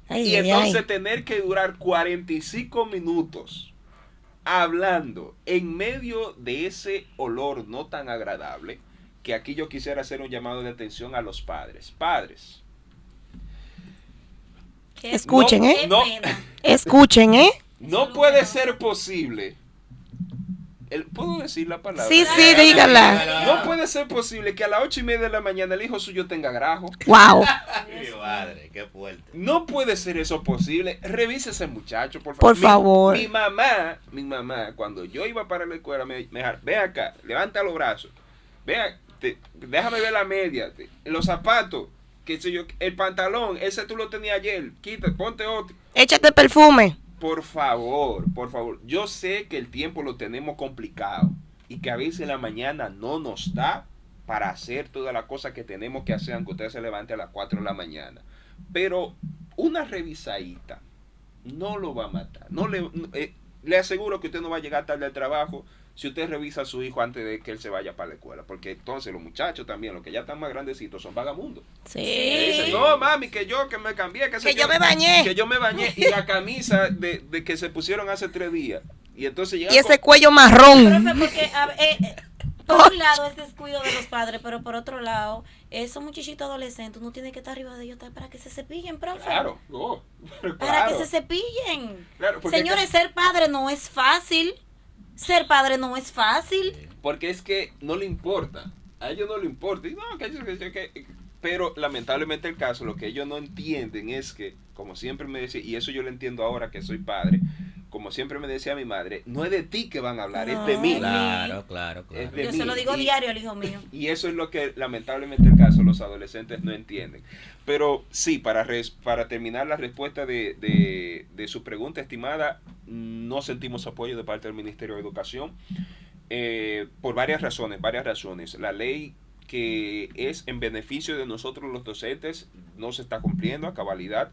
Ay, y ay, entonces ay. tener que durar 45 minutos hablando en medio de ese olor no tan agradable, que aquí yo quisiera hacer un llamado de atención a los padres. Padres, Qué- Escuchen, qué No. pena. Escuchen, no puede ser posible. ¿Puedo decir la palabra? Sí, sí, dígala. No puede ser posible que a las 8:30 de la mañana el hijo suyo tenga grajo. Wow. padre, qué fuerte. No puede ser eso posible. Revise ese muchacho, por favor. Por favor. Mi mamá, cuando yo iba para la escuela, me dijo, ve acá, levanta los brazos. Déjame ver la media, los zapatos, qué sé yo, el pantalón, ese tú lo tenías ayer, ponte otro. Échate perfume. Por favor, yo sé que el tiempo lo tenemos complicado y que a veces en la mañana no nos da para hacer todas las cosas que tenemos que hacer aunque usted se levante a las 4 de la mañana. Pero una revisadita no lo va a matar. Le aseguro que usted no va a llegar tarde al trabajo si usted revisa a su hijo antes de que él se vaya para la escuela. Porque entonces los muchachos también, los que ya están más grandecitos, son vagamundos. Sí. Le dicen, no, mami, que me cambié. Que yo me bañé. Que yo me bañé. Y la camisa de que se pusieron hace 3 días. Y entonces llegan Y ese cuello marrón. Profe, porque por un lado es descuido de los padres, pero por otro lado, esos muchachitos adolescentes, uno tiene que estar arriba de ellos para que se cepillen, profe. Claro, Para que se cepillen. Claro, porque señores, ser padre no es fácil. Ser padre no es fácil. Porque es que no le importa. A ellos no le importa. Y no, pero lamentablemente el caso, lo que ellos no entienden es que, como siempre me decía, y eso yo lo entiendo ahora que soy padre, como siempre me decía mi madre, no es de ti que van a hablar, No, es de mí. Claro. Es de Yo mí. se lo digo diario al hijo mío. Y eso es lo que lamentablemente el caso los adolescentes no entienden. Pero sí, para terminar la respuesta de su pregunta, estimada, no sentimos apoyo de parte del Ministerio de Educación por varias razones. La ley que es en beneficio de nosotros los docentes no se está cumpliendo a cabalidad.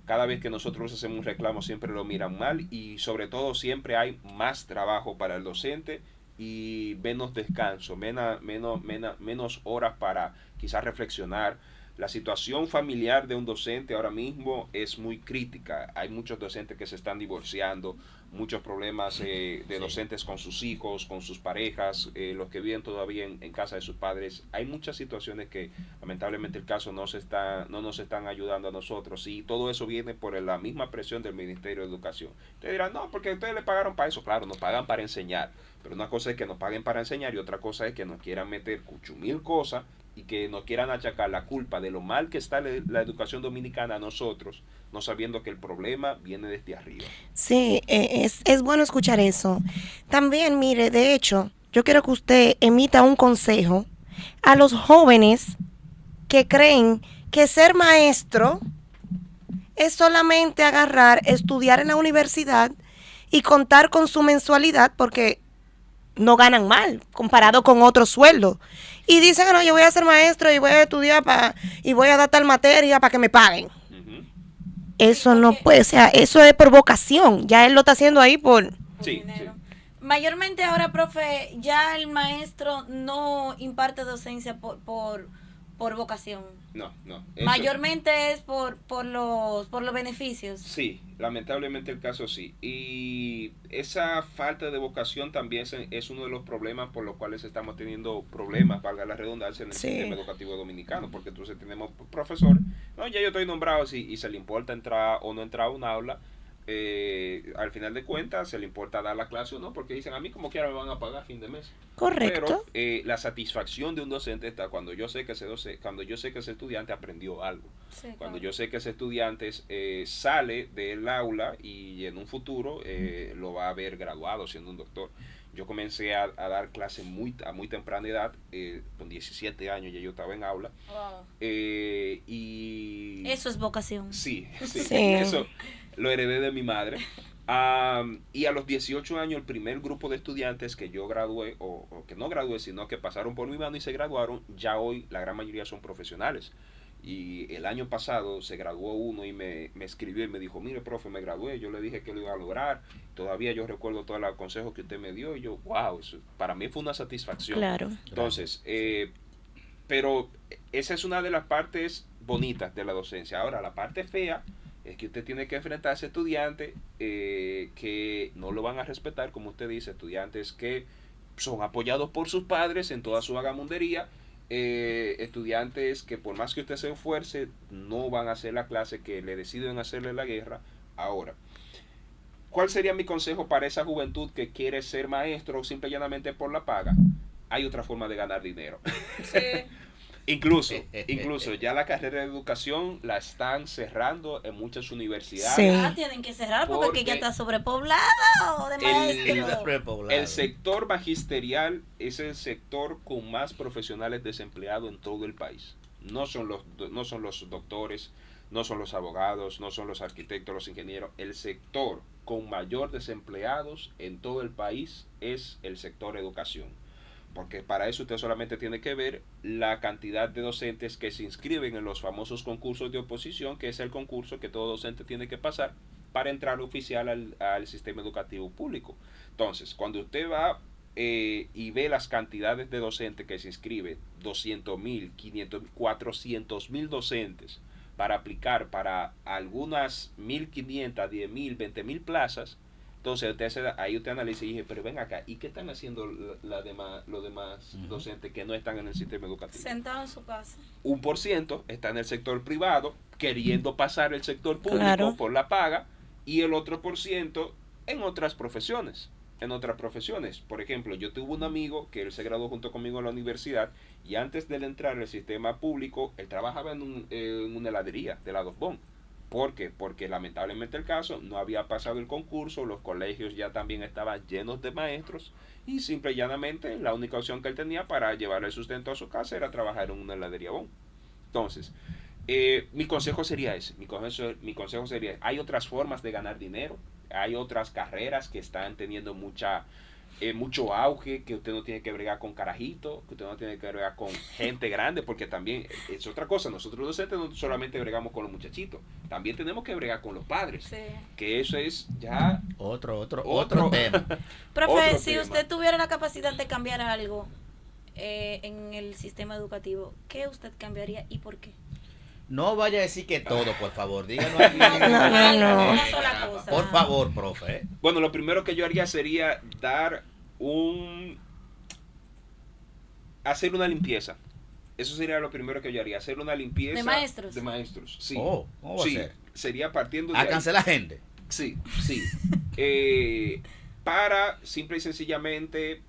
Cada vez que nosotros hacemos un reclamo siempre lo miran mal y sobre todo siempre hay más trabajo para el docente y menos descanso, menos horas para quizás reflexionar. La situación familiar de un docente ahora mismo es muy crítica. Hay muchos docentes que se están divorciando, muchos problemas de docentes con sus hijos, con sus parejas, los que viven todavía en casa de sus padres. Hay muchas situaciones que lamentablemente el caso no nos están ayudando a nosotros y todo eso viene por la misma presión del Ministerio de Educación. Ustedes dirán, no, porque ustedes le pagaron para eso. Claro, nos pagan para enseñar, pero una cosa es que nos paguen para enseñar y otra cosa es que nos quieran meter cuchumil cosas y que nos quieran achacar la culpa de lo mal que está la educación dominicana a nosotros, no sabiendo que el problema viene desde arriba. Sí, es bueno escuchar eso. También, mire, de hecho, yo quiero que usted emita un consejo a los jóvenes que creen que ser maestro es solamente agarrar, estudiar en la universidad y contar con su mensualidad porque no ganan mal comparado con otros sueldos. Y dicen, no, yo voy a ser maestro y voy a estudiar y voy a dar tal materia para que me paguen. Uh-huh. Eso no puede, o sea, eso es por vocación. Ya él lo está haciendo ahí por Sí, dinero. Mayormente ahora, profe, ya el maestro no imparte docencia por vocación. No. Mayormente es por los beneficios. Sí, lamentablemente el caso sí. Y esa falta de vocación también es uno de los problemas por los cuales estamos teniendo problemas, valga la redundancia, en el sistema educativo dominicano, porque entonces tenemos profesores, no, ya yo estoy nombrado y se le importa entrar o no entrar a un aula. Al final de cuentas se le importa dar la clase o no, porque dicen a mí como quiera me van a pagar a fin de mes. correcto. Pero la satisfacción de un docente está cuando yo sé que ese estudiante aprendió algo. Sí, Cuando claro. yo sé que ese estudiante sale del aula y en un futuro lo va a ver graduado siendo un doctor. Yo comencé a dar clases a muy temprana edad, con 17 años ya yo estaba en aula. Wow. Y Eso es vocación. sí, Sí. eso lo heredé de mi madre. Y a los 18 años el primer grupo de estudiantes que yo gradué, o que no gradué, sino que pasaron por mi mano y se graduaron, ya hoy la gran mayoría son profesionales. Y el año pasado se graduó uno y me escribió y me dijo, mire, profe, me gradué, yo le dije que lo iba a lograr, todavía yo recuerdo todos los consejos que usted me dio y yo, wow, eso para mí fue una satisfacción. Claro. Entonces, pero esa es una de las partes bonitas de la docencia. Ahora, la parte fea es que usted tiene que enfrentar a ese estudiante que no lo van a respetar, como usted dice, estudiantes que son apoyados por sus padres en toda su vagamundería, estudiantes que por más que usted se esfuerce, no van a hacer la clase, que le deciden hacerle la guerra. Ahora, ¿cuál sería mi consejo para esa juventud que quiere ser maestro simple y llanamente por la paga? Hay otra forma de ganar dinero. Sí. Incluso ya la carrera de educación la están cerrando en muchas universidades. Sí. Tienen que cerrar porque aquí ya Porque está sobrepoblado de maestros. El sector magisterial es el sector con más profesionales desempleados en todo el país. No son los doctores, no son los abogados, no son los arquitectos, los ingenieros. El sector con mayor desempleados en todo el país es el sector educación. Porque para eso usted solamente tiene que ver la cantidad de docentes que se inscriben en los famosos concursos de oposición, que es el concurso que todo docente tiene que pasar para entrar oficial al sistema educativo público. Entonces, cuando usted va y ve las cantidades de docentes que se inscriben, 200,000, 500,000, 400,000 docentes para aplicar para algunas 1,500, 10,000, 20,000 plazas. Entonces ahí usted analiza y dice, pero ven acá, ¿y qué están haciendo los demás docentes que no están en el sistema educativo? Sentado en su casa. 1% está en el sector privado, queriendo pasar el sector público por la paga, y el otro por ciento en otras profesiones. Por ejemplo, yo tuve un amigo que él se graduó junto conmigo en la universidad, y antes de él entrar al sistema público, él trabajaba en una heladería de helados Bon. ¿Por qué? Porque lamentablemente el caso no había pasado el concurso, los colegios ya también estaban llenos de maestros y simple y llanamente la única opción que él tenía para llevar el sustento a su casa era trabajar en una heladería Bon. Entonces, mi consejo sería ese, hay otras formas de ganar dinero, hay otras carreras que están teniendo mucho auge, que usted no tiene que bregar con carajitos, que usted no tiene que bregar con gente grande, porque también es otra cosa. Nosotros los docentes no solamente bregamos con los muchachitos, también tenemos que bregar con los padres, Sí. que eso es ya otro tema. Profe, si usted tuviera la capacidad de cambiar algo en el sistema educativo, ¿qué usted cambiaría y por qué? No vaya a decir que todo, por favor. Díganos No. Una sola cosa. Por favor, profe. Bueno, lo primero que yo haría sería hacer una limpieza. Eso sería lo primero que yo haría, hacer una limpieza ¿De maestros? De maestros, sí. ¿Cómo va a Sí, ser? sería partiendo de A ahí. cancelar gente. Sí. Para simple y sencillamente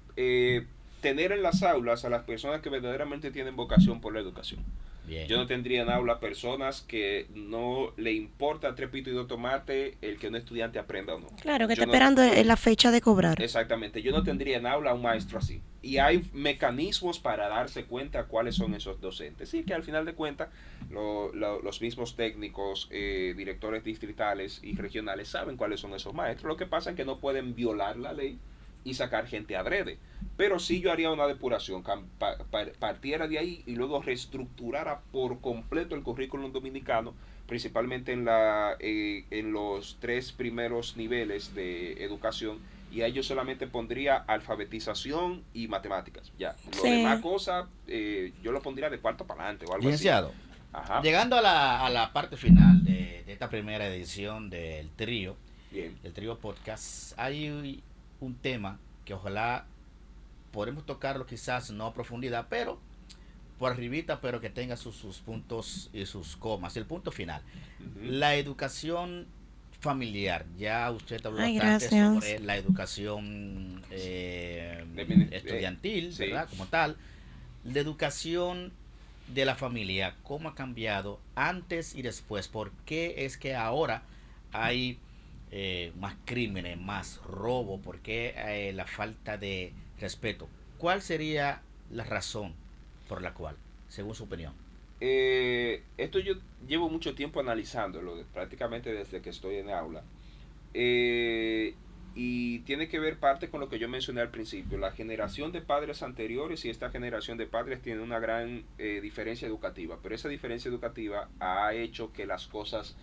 tener en las aulas a las personas que verdaderamente tienen vocación por la educación. Bien. Yo no tendría en aula personas que no le importa trepito y dos tomate el que un estudiante aprenda o no. Claro, que Yo está no- esperando la fecha de cobrar. Exactamente, yo no tendría en aula un maestro así. Y hay mecanismos para darse cuenta cuáles son esos docentes. Sí, que al final de cuentas los mismos técnicos, directores distritales y regionales saben cuáles son esos maestros. Lo que pasa es que no pueden violar la ley y sacar gente adrede. Pero sí yo haría una depuración, partiera de ahí y luego reestructurara por completo el currículum dominicano, principalmente en los 3 primeros niveles de educación, y a ellos solamente pondría alfabetización y matemáticas. Ya, lo Sí. demás cosas yo lo pondría de cuarto para adelante o algo Licenciado, así. Ajá. llegando a la parte final de esta primera edición del trío, Bien. el trío podcast, hay un tema que ojalá podemos tocarlo quizás no a profundidad, pero por arribita, pero que tenga sus puntos y sus comas. El punto final, Ujú. la educación familiar. Ya usted habló Ay, bastante gracias. sobre la educación estudiantil, sí. ¿verdad? Como tal. La educación de la familia, ¿cómo ha cambiado antes y después? ¿Por qué es que ahora hay más crímenes, más robo? ¿Por qué la falta de respeto? ¿Cuál sería la razón por la cual, según su opinión? Esto yo llevo mucho tiempo analizándolo, prácticamente desde que estoy en aula. Y tiene que ver parte con lo que yo mencioné al principio. La generación de padres anteriores y esta generación de padres tiene una gran diferencia educativa. Pero esa diferencia educativa ha hecho que las cosas,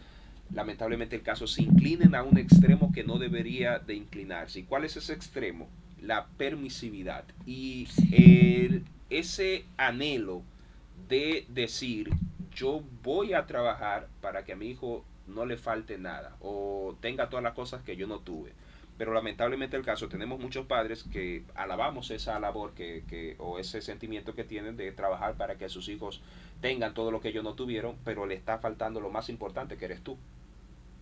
lamentablemente el caso, se inclinen a un extremo que no debería de inclinarse. ¿Y cuál es ese extremo? La permisividad. Y ese anhelo de decir, yo voy a trabajar para que a mi hijo no le falte nada o tenga todas las cosas que yo no tuve. Pero lamentablemente el caso, tenemos muchos padres que alabamos esa labor o ese sentimiento que tienen de trabajar para que sus hijos tengan todo lo que ellos no tuvieron, pero le está faltando lo más importante, que eres tú.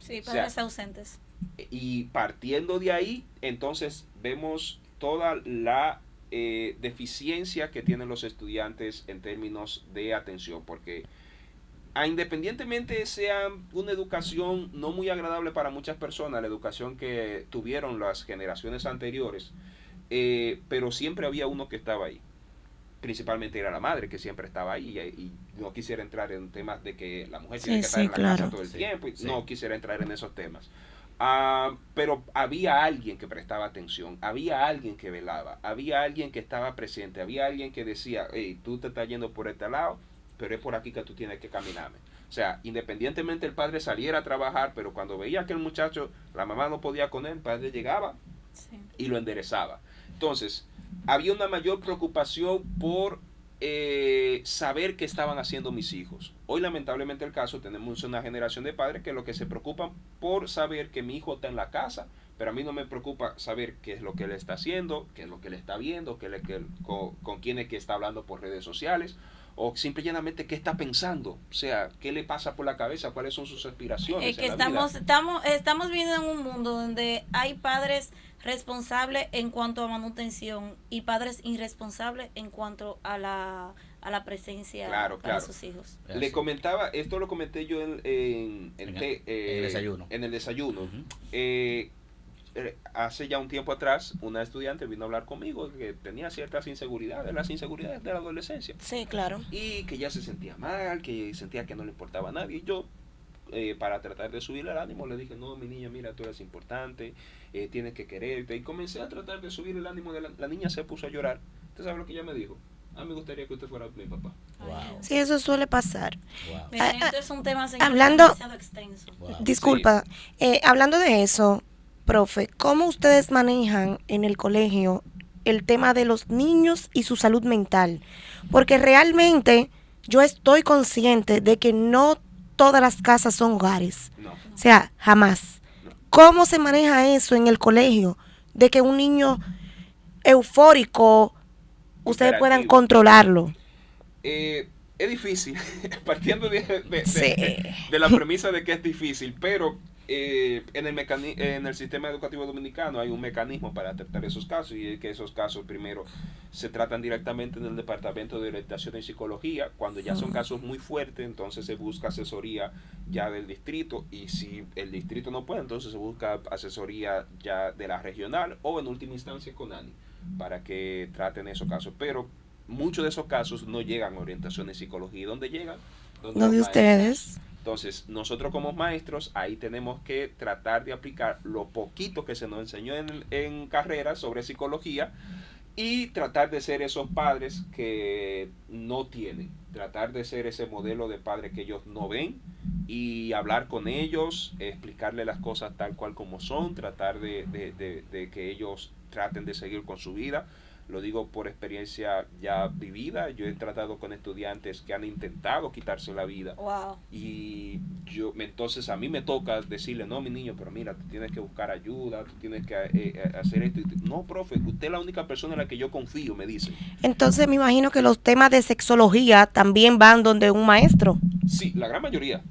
Sí, O sea, padres ausentes. Y partiendo de ahí, entonces vemos toda la deficiencia que tienen los estudiantes en términos de atención, porque independientemente sea una educación no muy agradable para muchas personas, la educación que tuvieron las generaciones anteriores, pero siempre había uno que estaba ahí. Principalmente era la madre que siempre estaba ahí, y no quisiera entrar en temas de que la mujer tiene que estar en la casa todo el tiempo, y no quisiera entrar en esos temas. Pero había alguien que prestaba atención, había alguien que velaba, había alguien que estaba presente, había alguien que decía, hey, tú te estás yendo por este lado, pero es por aquí que tú tienes que caminarme. O sea, independientemente el padre saliera a trabajar, pero cuando veía que el muchacho, la mamá no podía con él, el padre llegaba y lo enderezaba. Entonces, había una mayor preocupación por saber qué estaban haciendo mis hijos. Hoy, lamentablemente, el caso, tenemos una generación de padres que lo que se preocupan por saber que mi hijo está en la casa, pero a mí no me preocupa saber qué es lo que él está haciendo, qué es lo que él está viendo, con quién es que está hablando por redes sociales, o simple y llanamente qué está pensando, o sea, qué le pasa por la cabeza, cuáles son sus aspiraciones. Que estamos viviendo en un mundo donde hay padres responsables en cuanto a manutención y padres irresponsables en cuanto a la presencia para sus hijos. Le comentaba, esto lo comenté yo en el desayuno. En el desayuno. Hace ya un tiempo atrás, una estudiante vino a hablar conmigo que tenía ciertas inseguridades, las inseguridades de la adolescencia. Sí, claro. Y que ya se sentía mal, que sentía que no le importaba a nadie. Y yo, para tratar de subirle el ánimo, le dije, no, mi niña, mira, tú eres importante, tienes que quererte. Y comencé a tratar de subir el ánimo de la niña, se puso a llorar. ¿Usted sabe lo que ella me dijo? Me gustaría que usted fuera mi papá. Wow. Sí, eso suele pasar. Wow. Esto es un tema, señor, demasiado extenso. Wow. Disculpa, hablando de eso, profe, ¿cómo ustedes manejan en el colegio el tema de los niños y su salud mental? Porque realmente yo estoy consciente de que no todas las casas son hogares. No. O sea, jamás. No. ¿Cómo se maneja eso en el colegio? De que un niño eufórico, ustedes puedan controlarlo. Es difícil, partiendo de la premisa de que es difícil, pero en el sistema educativo dominicano hay un mecanismo para tratar esos casos, y es que esos casos primero se tratan directamente en el Departamento de Orientación y Psicología. Cuando ya son casos muy fuertes, entonces se busca asesoría ya del distrito, y si el distrito no puede, entonces se busca asesoría ya de la regional o en última instancia con ANI para que traten esos casos. Pero muchos de esos casos no llegan a orientación en psicología. ¿Dónde llegan? ¿No de ustedes? Entonces, nosotros como maestros, ahí tenemos que tratar de aplicar lo poquito que se nos enseñó en carrera sobre psicología, y tratar de ser esos padres que no tienen, tratar de ser ese modelo de padre que ellos no ven, y hablar con ellos, explicarles las cosas tal cual como son, tratar de que ellos traten de seguir con su vida. Lo digo por experiencia ya vivida. Yo he tratado con estudiantes que han intentado quitarse la vida. Wow. Y entonces a mí me toca decirle, no, mi niño, pero mira, tú tienes que buscar ayuda, tú tienes que hacer esto. No, profe, usted es la única persona en la que yo confío, me dice. Entonces me imagino que los temas de sexología también van donde un maestro. Sí, la gran mayoría.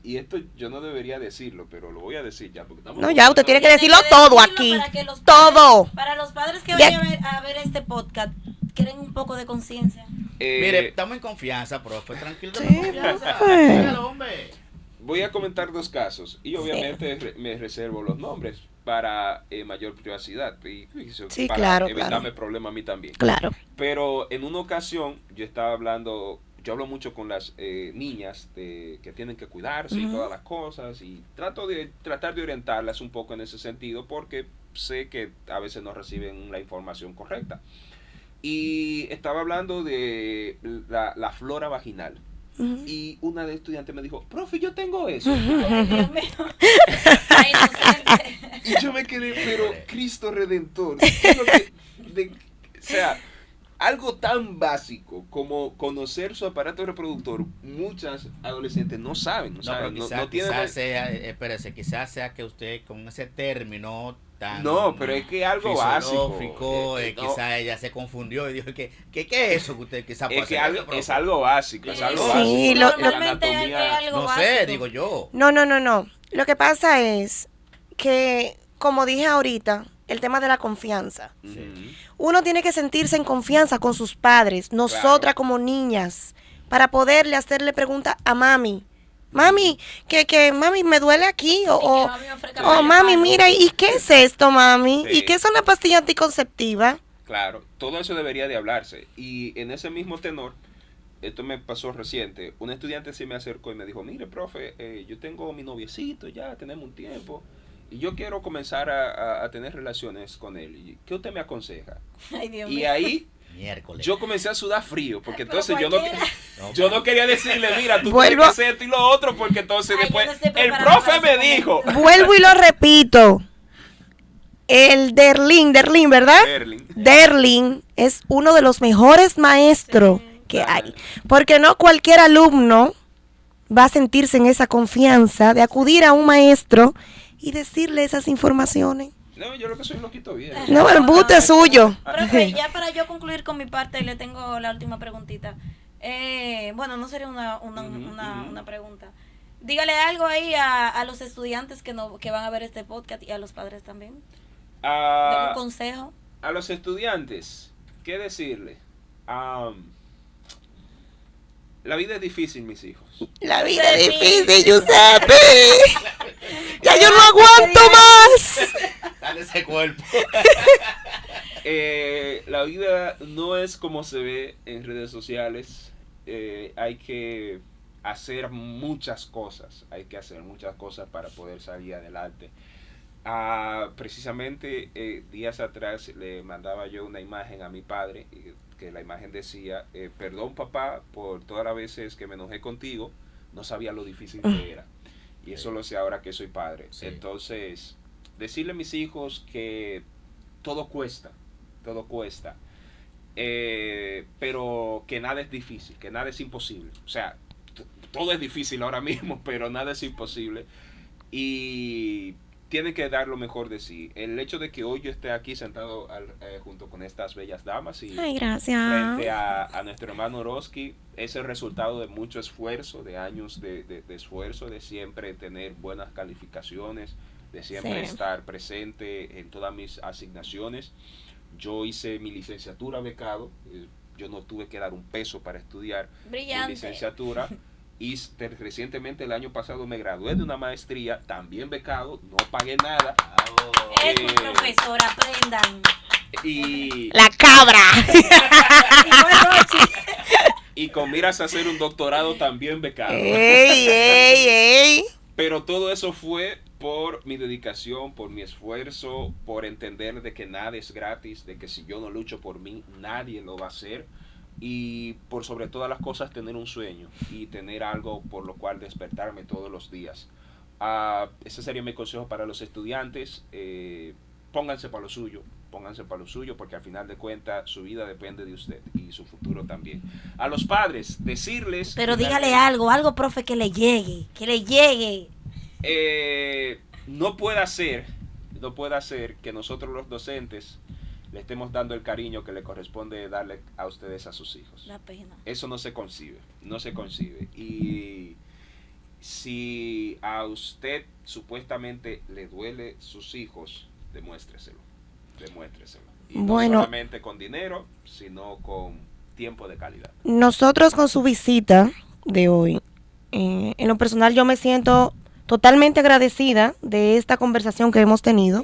Y esto yo no debería decirlo, pero lo voy a decir ya. Porque no, ya usted tiene que decirlo todo aquí. Todo. Para los padres que vayan a ver este podcast, quieren un poco de conciencia. Mire, estamos en confianza, profe. Tranquilo. Sí, voy a comentar dos casos. Y obviamente me reservo los nombres para mayor privacidad. Y sí, para claro, evitarme problemas a mí también. Claro. Pero en una ocasión yo estaba hablando... Yo hablo mucho con las niñas que tienen que cuidarse y todas las cosas, y tratar de orientarlas un poco en ese sentido, porque sé que a veces no reciben la información correcta. Y estaba hablando de la flora vaginal. Y una de las estudiantes me dijo, profe, yo tengo eso. Ay, Dios mío. Y yo me quedé, pero Cristo Redentor. O sea... Algo tan básico como conocer su aparato reproductor, muchas adolescentes no saben. Quizás sea que usted con ese término tan... No, pero es que algo básico. Quizás ella se confundió y dijo ¿qué es eso que usted quizás puede hacer? Es algo básico, es algo sí, básico. No sé, digo yo. No. Lo que pasa es que, como dije ahorita, el tema de la confianza. Sí. Uno tiene que sentirse en confianza con sus padres, nosotras como niñas, para poderle hacerle preguntas a mami. Mami, que mami me duele aquí, o mami, mira, ¿y qué es esto, mami? Sí. ¿Y qué es una pastilla anticonceptiva? Claro, todo eso debería de hablarse. Y en ese mismo tenor, esto me pasó reciente, un estudiante se me acercó y me dijo, mire, profe, yo tengo mi noviecito, ya tenemos un tiempo, y yo quiero comenzar a tener relaciones con él. ¿Y ¿qué usted me aconseja? Ay, Dios Y mío. ahí Miércoles. yo comencé a sudar frío, porque Pero entonces cualquiera. yo no quería decirle, mira, tú Vuelvo- tienes que hacer esto y lo otro, porque entonces Ay, yo después no estoy el preparada profe para me ese dijo, Vuelvo y lo repito. El Derlin, ¿verdad? Berlin, Derlin es uno de los mejores maestros que Claro. hay. Porque no cualquier alumno va a sentirse en esa confianza de acudir a un maestro y decirle esas informaciones. no, yo lo que soy loquito bien. No, el boot es suyo. Profe, ya para yo concluir con mi parte, le tengo la última preguntita. Bueno, no sería una pregunta. Dígale algo ahí a los estudiantes que van a ver este podcast y a los padres también. Dame un consejo. A los estudiantes, ¿qué decirle? La vida es difícil, mis hijos. La vida es difícil, Giuseppe. Ya yo no aguanto más. Dale ese cuerpo. La vida no es como se ve en redes sociales. Hay que hacer muchas cosas. Hay que hacer muchas cosas para poder salir adelante. Precisamente días atrás le mandaba yo una imagen a mi padre, que la imagen decía, perdón papá por todas las veces que me enojé contigo, no sabía lo difícil que era. Y eso lo sé ahora que soy padre. Sí. Entonces, decirle a mis hijos que todo cuesta, pero que nada es difícil, que nada es imposible. O sea, todo es difícil ahora mismo, pero nada es imposible. Y tienen que dar lo mejor de sí. El hecho de que hoy yo esté aquí sentado junto con estas bellas damas y Ay, gracias. frente a nuestro hermano Roski es el resultado de mucho esfuerzo, de años de esfuerzo, de siempre tener buenas calificaciones, de siempre Sí. estar presente en todas mis asignaciones. Yo hice mi licenciatura becado, yo no tuve que dar un peso para estudiar Brillante. mi licenciatura. Y recientemente el año pasado me gradué de una maestría, también becado, no pagué nada. Es un profesor, aprendan. Y, La cabra. Igual Rochi. y con miras a hacer un doctorado también becado. Ey. Pero todo eso fue por mi dedicación, por mi esfuerzo, por entender de que nada es gratis, de que si yo no lucho por mí, nadie lo va a hacer. Y por sobre todas las cosas tener un sueño y tener algo por lo cual despertarme todos los días. Ese sería mi consejo para los estudiantes. Pónganse para lo suyo, porque al final de cuentas su vida depende de usted y su futuro también. A los padres, decirles... Pero dígale algo, profe, que le llegue. No puede ser que nosotros los docentes le estemos dando el cariño que le corresponde darle a ustedes a sus hijos. La pena. Eso no se concibe. Y si a usted supuestamente le duele sus hijos, demuéstreselo. Y Bueno. no solamente con dinero, sino con tiempo de calidad. Nosotros con su visita de hoy, en lo personal yo me siento totalmente agradecida de esta conversación que hemos tenido.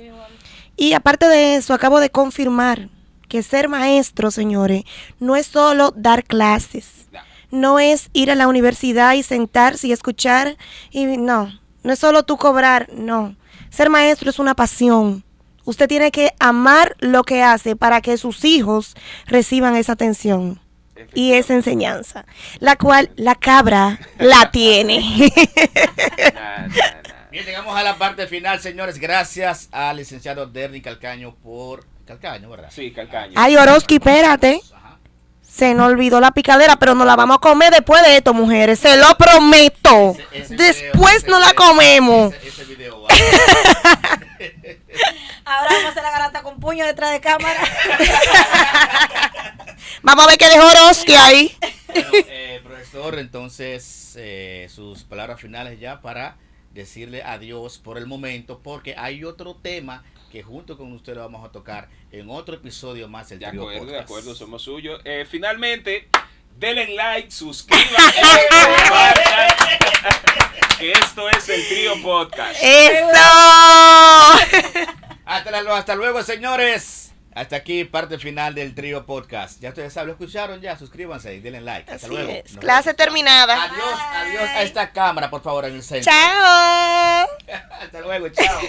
Y aparte de eso, acabo de confirmar que ser maestro, señores, no es solo dar clases. No es ir a la universidad y sentarse y escuchar. Y no es solo tú cobrar, no. Ser maestro es una pasión. Usted tiene que amar lo que hace para que sus hijos reciban esa atención y esa enseñanza, la cual la cabra la tiene. Nah. Bien, llegamos a la parte final, señores. Gracias al licenciado Derlin Calcaño por... Calcaño, ¿verdad? Sí, Calcaño. Ay, Oroski, espérate. Ajá. Se nos olvidó la picadera, pero nos la vamos a comer después de esto, mujeres. Se lo prometo. Ese Después video, no la comemos. Ese video va. Ahora vamos a hacer la garata con puño detrás de cámara. Vamos a ver qué dejó Oroski ahí. Bueno, profesor, entonces sus palabras finales ya para decirle adiós por el momento, porque hay otro tema que junto con usted lo vamos a tocar en otro episodio más del Trío Podcast. De acuerdo, somos suyos. Finalmente, denle like, suscríbanse, que esto es el Trío Podcast. ¡Eso! Hasta luego, señores. Hasta aquí, parte final del Trío Podcast. Ya ustedes saben, lo escucharon ya, suscríbanse y denle like. Hasta Así luego. es. Clase terminada. Adiós a esta cámara, por favor, en el centro. Chao. Hasta luego, chao.